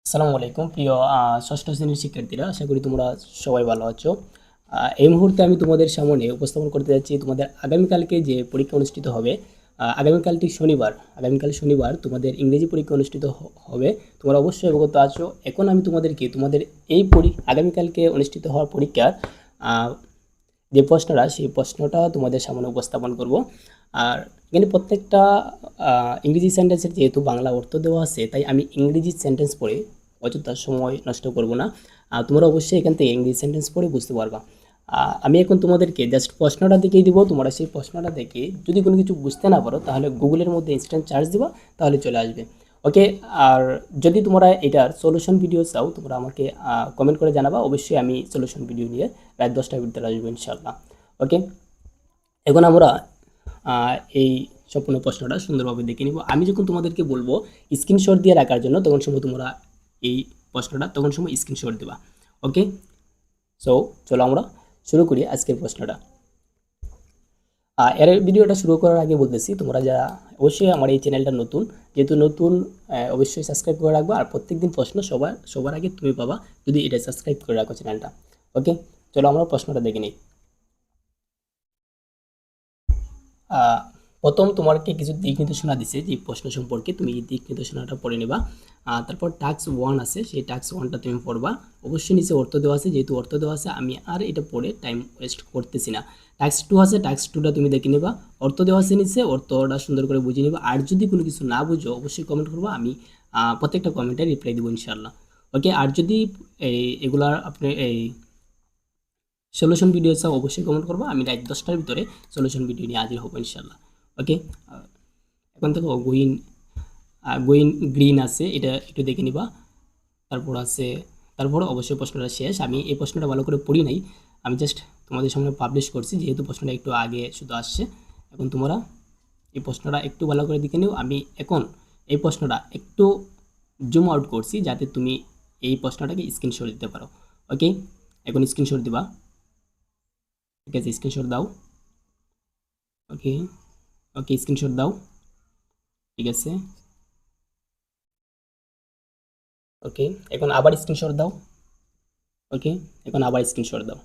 আসসালামু আলাইকুম প্রিয় ষষ্ঠ শ্রেণীর শিক্ষার্থীরা, আশা করি তোমরা সবাই ভালো আছো। এই মুহূর্তে আমি তোমাদের সামনে উপস্থাপন করতে যাচ্ছি তোমাদের আগামীকালকে যে পরীক্ষা অনুষ্ঠিত হবে। আগামীকাল শনিবার তোমাদের ইংরেজি পরীক্ষা অনুষ্ঠিত হবে। তোমরা অবশ্যই অবগত আছো। এখন আমি তোমাদেরকে তোমাদের এই আগামীকালকে অনুষ্ঠিত হওয়ার পরীক্ষার যে প্রশ্নটা, সেই প্রশ্নটা তোমাদের সামনে উপস্থাপন করব। আর এখানে প্রত্যেকটা ইংরেজি সেন্টেন্সের যেহেতু বাংলা অর্থ দেওয়া আছে, তাই আমি ইংরেজি সেন্টেন্স পড়ে অযথা সময় নষ্ট করব না। তোমরা অবশ্যই এখান থেকে ইংরেজি সেন্টেন্স পড়ে বুঝতে পারবা। আমি এখন তোমাদেরকে জাস্ট প্রশ্নটা দেখিয়ে দিব। তোমরা সেই প্রশ্নটা দেখে যদি কোনো কিছু বুঝতে না পারো, তাহলে গুগলের মধ্যে ইনস্ট্যান্ট সার্চ দিবা, তাহলে চলে আসবে। ওকে। আর যদি তোমরা এটার সলিউশন ভিডিও চাও, তোমরা আমাকে কমেন্ট করে জানাবা। অবশ্যই আমি সলিউশন ভিডিও নিয়ে রাত 10টার ভিতরে আসবো ইনশাআল্লাহ। ওকে। এখন আমরা এই সম্পূর্ণ প্রশ্নটা সুন্দরভাবে দেখে নিব। আমি যখন তোমাদেরকে বলবো স্ক্রিনশট দিয়ে রাখার জন্য, তখন সময় তোমরা এই প্রশ্নটা স্ক্রিনশট দেবা। ওকে। সো চলো আমরা শুরু করি আজকের প্রশ্নটা। এর ভিডিওটা শুরু করার আগে বলতেছি, তোমরা যারা অবশ্যই আমার এই চ্যানেলটা নতুন, যেহেতু নতুন, অবশ্যই সাবস্ক্রাইব করে রাখবা। আর প্রত্যেকদিন প্রশ্ন সবার আগে তুমি পাবা যদি এটা সাবস্ক্রাইব করে রাখো চ্যানেলটা। ওকে। চলো আমরা প্রশ্নটা দেখে নিই। প্রথম তোমাকে কিছু দিক নির্দেশনা দিছে যে প্রশ্ন সম্পর্কে, তুমি এই দিক নির্দেশনাটা পড়ে নেবা। তারপর টাস্ক 1 আছে, সেই টাস্ক 1টা তুমি পড়বা। অবশ্যই নিচে অর্থ দেওয়া আছে, যেহেতু অর্থ দেওয়া আছে আমি আর এটা পড়ে টাইম ওয়েস্ট করতেছি না। টাস্ক 2 আছে, টাস্ক 2টা তুমি দেখে নেবা। অর্থ দেওয়া আছে নিচে, অর্থটা সুন্দর করে বুঝে নেবা। আর যদি কোনো কিছু না বুঝো অবশ্যই কমেন্ট করবা, আমি প্রত্যেকটা কমেন্টে রিপ্লাই দেবো ইনশাআল্লাহ। ওকে। আর যদি এগুলার আপনি সলিউশন ভিডিও চাও, অবশ্যই কমেন্ট করবা, আমি রাত 10টার ভিতরে সলিউশন ভিডিও নিয়ে হাজির হবো ইনশাআল্লাহ। ওকে। এখন দেখো গোয়িং গ্রিন আছে, এটা একটু দেখে নিবা। তারপর আছে, তারপর অবশ্যই প্রশ্নটা শেষ। আমি এই প্রশ্নটা ভালো করে পড়ি নাই, আমি জাস্ট তোমাদের সামনে পাবলিশ করছি, যেহেতু প্রশ্নটা একটু আগে শুধু আসছে। এখন তোমরা এই প্রশ্নটা একটু ভালো করে দেখে নিও। আমি এখন এই প্রশ্নটা একটু জুম আউট করছি, যাতে তুমি এই প্রশ্নটাকে স্ক্রিনশট দিতে পারো। ওকে। এখন স্ক্রিনশট দিবা। ঠিক আছে, স্ক্রিনশট দাও। ওকে। ওকে, স্ক্রিনশট দাও। ঠিক আছে। ওকে। এখন আবার স্ক্রিনশট দাও। ওকে। এখন আবার স্ক্রিনশট দাও।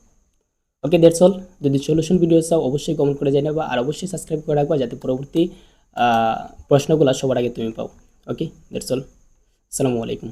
ওকে, দ্যাটস অল। যদি সলিউশন ভিডিও চাও অবশ্যই কমেন্ট করে জানাবা, আর অবশ্যই সাবস্ক্রাইব করে রাখবা, যাতে পরবর্তী প্রশ্নগুলো সবার আগে তুমি পাও। ওকে, দ্যাটস অল। আসসালামু আলাইকুম।